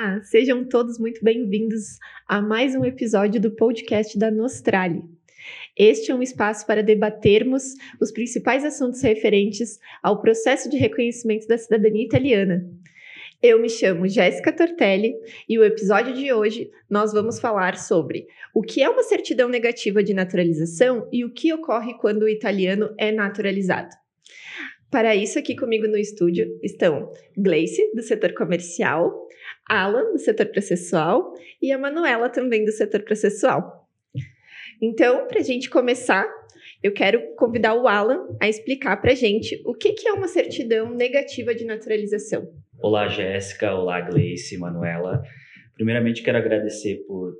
Olá, sejam todos muito bem-vindos a mais um episódio do podcast da Nostrale. Este é um espaço para debatermos os principais assuntos referentes ao processo de reconhecimento da cidadania italiana. Eu me chamo Jéssica Tortelli e o episódio de hoje nós vamos falar sobre o que é uma certidão negativa de naturalização e o que ocorre quando o italiano é naturalizado. Para isso, aqui comigo no estúdio estão Gleice, do setor comercial, Alan, do setor processual, e a Manuela, também do setor processual. Então, para a gente começar, eu quero convidar o Alan a explicar para a gente o que é uma certidão negativa de naturalização. Olá, Jéssica. Olá, Gleice, Manuela. Primeiramente, quero agradecer por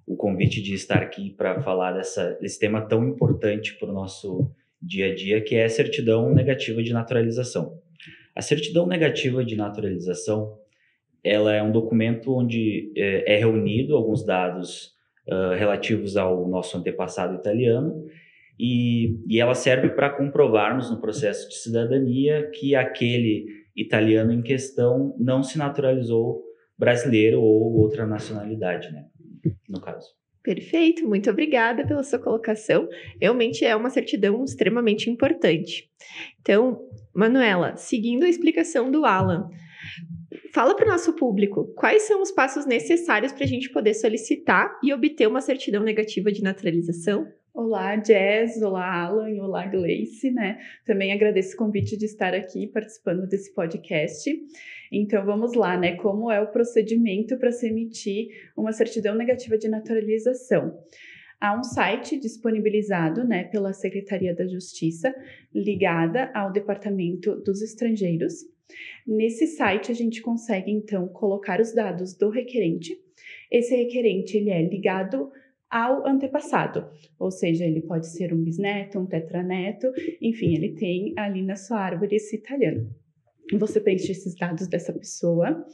o convite de estar aqui para falar desse tema tão importante para o nosso dia a dia, que é a certidão negativa de naturalização. A certidão negativa de naturalização, ela é um documento onde é reunido alguns dados relativos ao nosso antepassado italiano e ela serve para comprovarmos no processo de cidadania que aquele italiano em questão não se naturalizou brasileiro ou outra nacionalidade, né, no caso. Perfeito, muito obrigada pela sua colocação. Realmente é uma certidão extremamente importante. Então, Manuela, seguindo a explicação do Alan, fala para o nosso público quais são os passos necessários para a gente poder solicitar e obter uma certidão negativa de naturalização? Olá, Jess, olá, Alan e olá, Gleice, né? Também agradeço o convite de estar aqui participando desse podcast. Então, vamos lá, né? Como é o procedimento para se emitir uma certidão negativa de naturalização? Há um site disponibilizado, né, pela Secretaria da Justiça, ligada ao Departamento dos Estrangeiros. Nesse site, a gente consegue, então, colocar os dados do requerente. Esse requerente, ele é ligado ao antepassado, ou seja, ele pode ser um bisneto, um tetraneto, enfim, ele tem ali na sua árvore esse italiano. Você preenche esses dados dessa pessoa.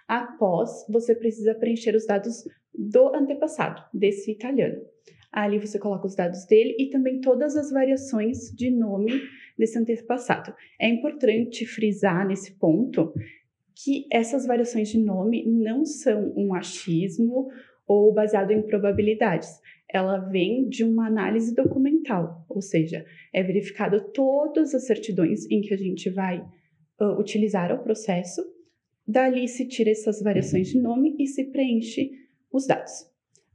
Após, você precisa preencher os dados do antepassado, desse italiano. Ali você coloca os dados dele e também todas as variações de nome desse antepassado. É importante frisar nesse ponto que essas variações de nome não são um achismo ou baseado em probabilidades. Ela vem de uma análise documental, ou seja, é verificado todas as certidões em que a gente vai utilizar o processo, dali se tira essas variações de nome e se preenche os dados.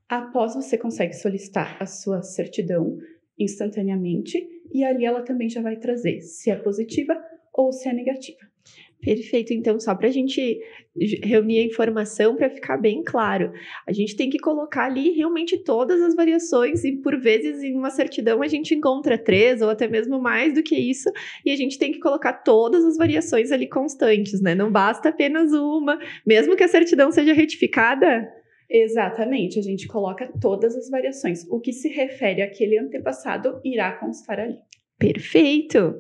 Após, você consegue solicitar a sua certidão instantaneamente e ali ela também já vai trazer se é positiva ou se é negativa. Perfeito, então só para a gente reunir a informação para ficar bem claro, a gente tem que colocar ali realmente todas as variações e por vezes em uma certidão a gente encontra 3 ou até mesmo mais do que isso e a gente tem que colocar todas as variações ali constantes, né? Não basta apenas uma, mesmo que a certidão seja retificada. Exatamente, a gente coloca todas as variações. O que se refere àquele antepassado irá constar ali. Perfeito!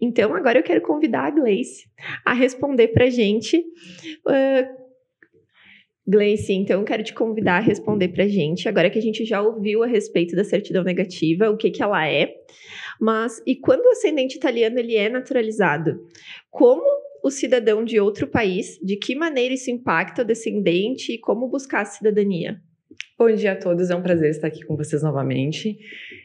Então, agora eu quero convidar a Gleice a responder para a gente. Gleice, então, eu quero te convidar a responder para a gente, agora que a gente já ouviu a respeito da certidão negativa, o que ela é, mas e quando o ascendente italiano ele é naturalizado, como o cidadão de outro país, de que maneira isso impacta o descendente e como buscar a cidadania? Bom dia a todos, é um prazer estar aqui com vocês novamente.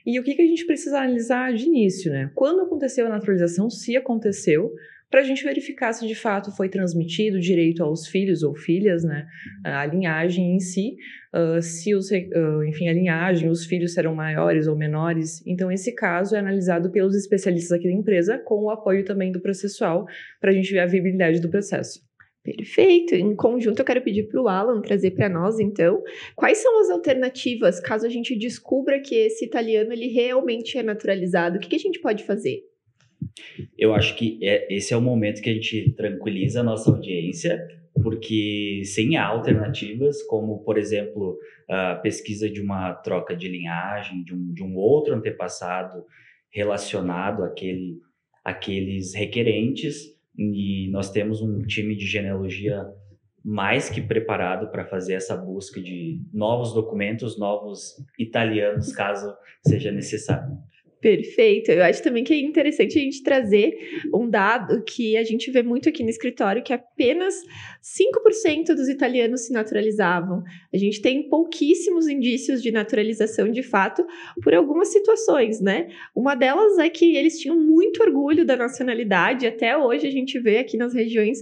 E o que a gente precisa analisar de início, né? Quando aconteceu a naturalização, se aconteceu, para a gente verificar se de fato foi transmitido direito aos filhos ou filhas, né? A linhagem em si, enfim, a linhagem, os filhos serão maiores ou menores. Então, esse caso é analisado pelos especialistas aqui da empresa, com o apoio também do processual, para a gente ver a viabilidade do processo. Perfeito. Em conjunto, eu quero pedir para o Alan trazer para nós, então, quais são as alternativas caso a gente descubra que esse italiano ele realmente é naturalizado? O que a gente pode fazer? Eu acho que esse é o momento que a gente tranquiliza a nossa audiência, porque sem alternativas, como, por exemplo, a pesquisa de uma troca de linhagem, de um outro antepassado relacionado àqueles requerentes, e nós temos um time de genealogia mais que preparado para fazer essa busca de novos documentos, novos italianos, caso seja necessário. Perfeito. Eu acho também que é interessante a gente trazer um dado que a gente vê muito aqui no escritório, que apenas 5% dos italianos se naturalizavam. A gente tem pouquíssimos indícios de naturalização de fato por algumas situações, né? Uma delas é que eles tinham muito orgulho da nacionalidade. Até hoje a gente vê aqui nas regiões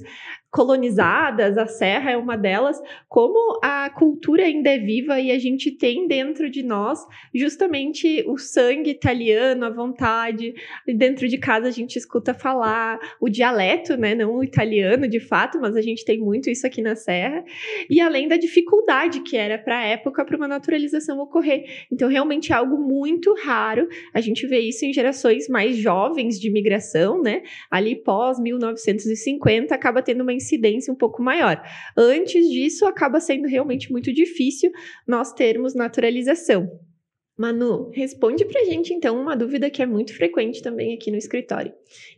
colonizadas, a Serra é uma delas, como a cultura ainda é viva e a gente tem dentro de nós justamente o sangue italiano, a vontade. Dentro de casa a gente escuta falar o dialeto, né? Não o italiano de fato, mas a gente tem muito isso aqui na Serra. E além da dificuldade que era para a época para uma naturalização ocorrer. Então, realmente é algo muito raro. A gente vê isso em gerações mais jovens de imigração, né? Ali pós 1950, acaba tendo uma incidência um pouco maior. Antes disso, acaba sendo realmente muito difícil nós termos naturalização. Manu, responde pra gente, então, uma dúvida que é muito frequente também aqui no escritório.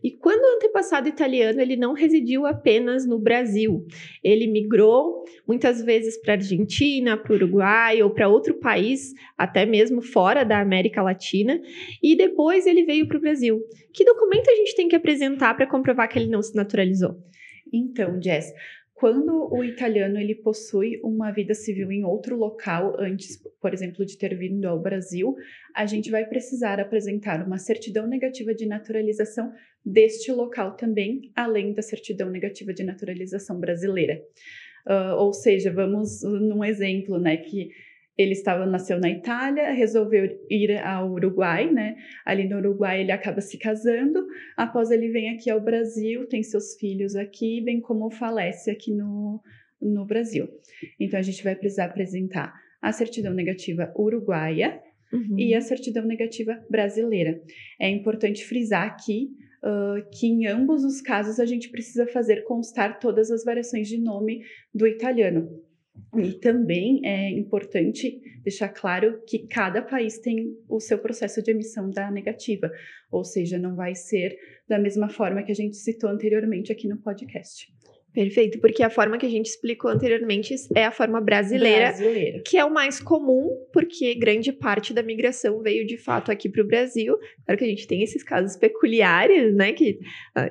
E quando o antepassado italiano, ele não residiu apenas no Brasil, ele migrou muitas vezes para a Argentina, para o Uruguai ou para outro país, até mesmo fora da América Latina, e depois ele veio para o Brasil. Que documento a gente tem que apresentar para comprovar que ele não se naturalizou? Então, Jess, quando o italiano ele possui uma vida civil em outro local antes, por exemplo, de ter vindo ao Brasil, a gente vai precisar apresentar uma certidão negativa de naturalização deste local também, além da certidão negativa de naturalização brasileira. Ou seja, vamos num exemplo, né, que ele nasceu na Itália, resolveu ir ao Uruguai, né? Ali no Uruguai ele acaba se casando, após ele vem aqui ao Brasil, tem seus filhos aqui, bem como falece aqui no Brasil. Então a gente vai precisar apresentar a certidão negativa uruguaia e a certidão negativa brasileira. É importante frisar aqui que em ambos os casos a gente precisa fazer constar todas as variações de nome do italiano. E também é importante deixar claro que cada país tem o seu processo de emissão da negativa, ou seja, não vai ser da mesma forma que a gente citou anteriormente aqui no podcast. Perfeito, porque a forma que a gente explicou anteriormente é a forma brasileira, que é o mais comum, porque grande parte da migração veio de fato aqui para o Brasil. Claro que a gente tem esses casos peculiares, né, que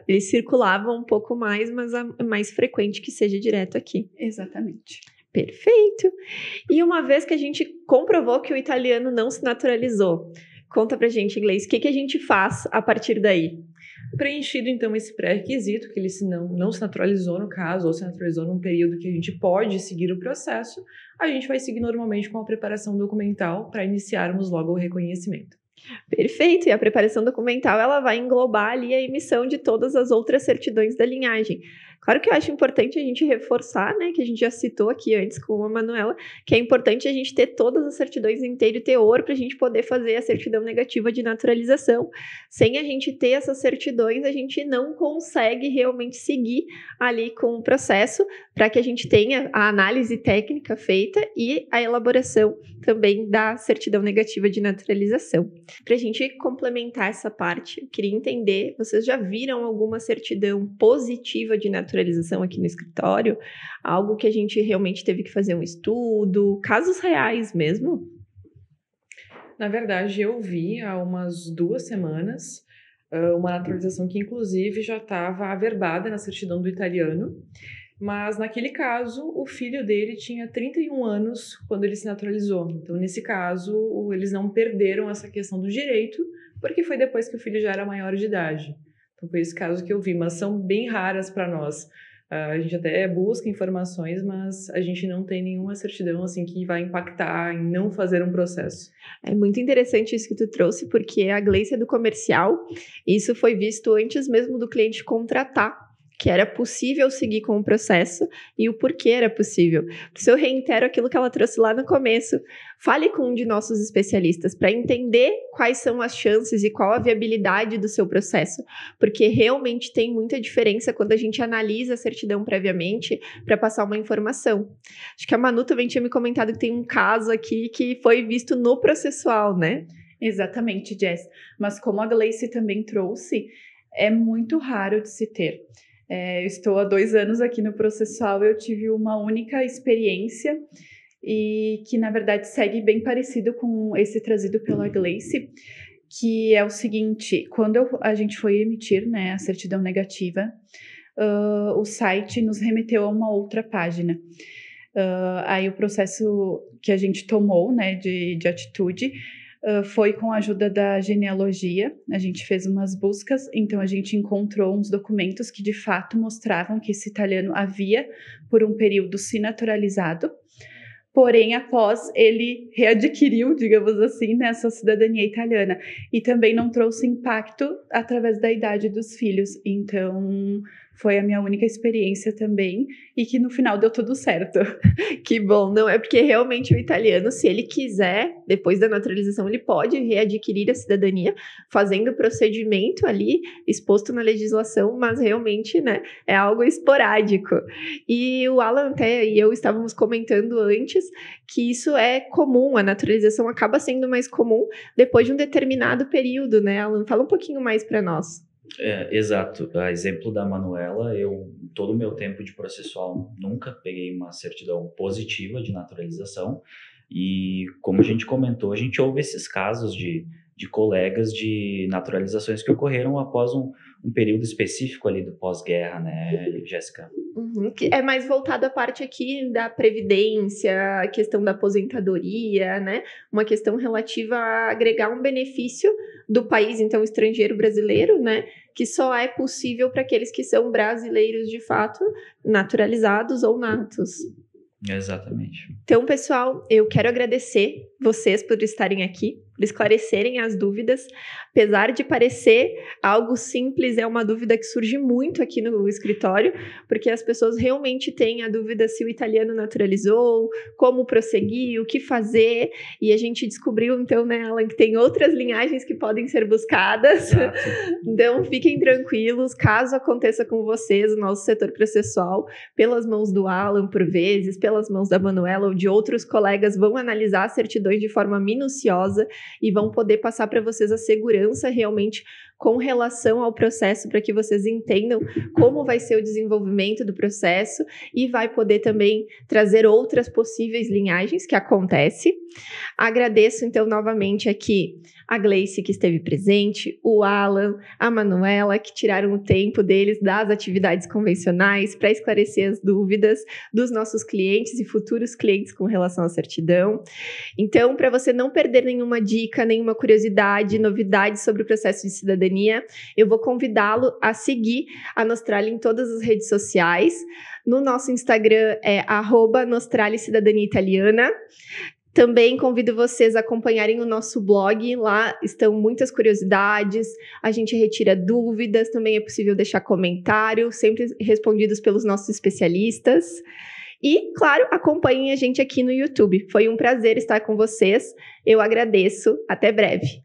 eles circulavam um pouco mais, mas é mais frequente que seja direto aqui. Exatamente. Perfeito. E uma vez que a gente comprovou que o italiano não se naturalizou, conta pra gente, Gleice, o que a gente faz a partir daí? Preenchido, então, esse pré-requisito, que ele não se naturalizou no caso, ou se naturalizou num período que a gente pode seguir o processo, a gente vai seguir normalmente com a preparação documental para iniciarmos logo o reconhecimento. Perfeito, e a preparação documental ela vai englobar ali a emissão de todas as outras certidões da linhagem. Claro que eu acho importante a gente reforçar, né, que a gente já citou aqui antes com a Manuela, que é importante a gente ter todas as certidões inteiro e teor para a gente poder fazer a certidão negativa de naturalização. Sem a gente ter essas certidões, a gente não consegue realmente seguir ali com o processo para que a gente tenha a análise técnica feita e a elaboração também da certidão negativa de naturalização. Para a gente complementar essa parte, eu queria entender, vocês já viram alguma certidão positiva de naturalização aqui no escritório? Algo que a gente realmente teve que fazer um estudo, casos reais mesmo? Na verdade, eu vi há umas 2 semanas uma naturalização que inclusive já estava averbada na certidão do italiano, mas naquele caso o filho dele tinha 31 anos quando ele se naturalizou. Então, nesse caso, eles não perderam essa questão do direito, porque foi depois que o filho já era maior de idade. Então, foi esse caso que eu vi, mas são bem raras para nós. A gente até busca informações, mas a gente não tem nenhuma certidão assim que vai impactar em não fazer um processo. É muito interessante isso que tu trouxe, porque a Gleice é do comercial, isso foi visto antes mesmo do cliente contratar, que era possível seguir com o processo e o porquê era possível. Por isso eu reitero aquilo que ela trouxe lá no começo. Fale com um de nossos especialistas para entender quais são as chances e qual a viabilidade do seu processo, porque realmente tem muita diferença quando a gente analisa a certidão previamente para passar uma informação. Acho que a Manu também tinha me comentado que tem um caso aqui que foi visto no processual, né? Exatamente, Jess. Mas como a Gleice também trouxe, é muito raro de se ter. Eu estou há 2 anos aqui no processual, eu tive uma única experiência e que, na verdade, segue bem parecido com esse trazido pela Gleice, que é o seguinte, quando a gente foi emitir, né, a certidão negativa, o site nos remeteu a uma outra página. Aí o processo que a gente tomou, né, de atitude, foi com a ajuda da genealogia. A gente fez umas buscas, então a gente encontrou uns documentos que de fato mostravam que esse italiano havia, por um período, se naturalizado. Porém, após ele readquiriu, digamos assim, né, a sua cidadania italiana. E também não trouxe impacto através da idade dos filhos. Então, foi a minha única experiência também. E que no final deu tudo certo. Que bom, não é porque realmente o italiano, se ele quiser, depois da naturalização, ele pode readquirir a cidadania, fazendo o procedimento ali, exposto na legislação, mas realmente, né, é algo esporádico. E o Alan até e eu estávamos comentando antes que isso é comum, a naturalização acaba sendo mais comum depois de um determinado período, né, Alan? Fala um pouquinho mais para nós. Exato. A exemplo da Manuela, todo o meu tempo de processual, nunca peguei uma certidão positiva de naturalização. E, como a gente comentou, a gente ouve esses casos de colegas de naturalizações que ocorreram após um período específico ali do pós-guerra, né, Jéssica? Que é mais voltado à parte aqui da previdência, a questão da aposentadoria, né? Uma questão relativa a agregar um benefício do país, então, estrangeiro brasileiro, né? Que só é possível para aqueles que são brasileiros de fato, naturalizados ou natos. Exatamente. Então, pessoal, eu quero agradecer vocês por estarem aqui, por esclarecerem as dúvidas. Apesar de parecer algo simples, é uma dúvida que surge muito aqui no escritório, porque as pessoas realmente têm a dúvida se o italiano naturalizou, como prosseguir, o que fazer, e a gente descobriu, então, né, Alan, que tem outras linhagens que podem ser buscadas. Exato. Então, fiquem tranquilos, caso aconteça com vocês, o nosso setor processual, pelas mãos do Alan, por vezes, pelas mãos da Manuela ou de outros colegas, vão analisar as certidões de forma minuciosa e vão poder passar para vocês a segurança realmente com relação ao processo, para que vocês entendam como vai ser o desenvolvimento do processo e vai poder também trazer outras possíveis linhagens que acontece. Agradeço, então, novamente aqui a Gleice, que esteve presente, o Alan, a Manuela, que tiraram o tempo deles das atividades convencionais para esclarecer as dúvidas dos nossos clientes e futuros clientes com relação à certidão. Então, para você não perder nenhuma dica, nenhuma curiosidade, novidade sobre o processo de cidadania, eu vou convidá-lo a seguir a Nostrali em todas as redes sociais. No nosso Instagram é @Nostrali Cidadania Italiana. Também convido vocês a acompanharem o nosso blog, lá estão muitas curiosidades, a gente retira dúvidas, também é possível deixar comentário, sempre respondidos pelos nossos especialistas. E, claro, acompanhem a gente aqui no YouTube. Foi um prazer estar com vocês, eu agradeço, até breve.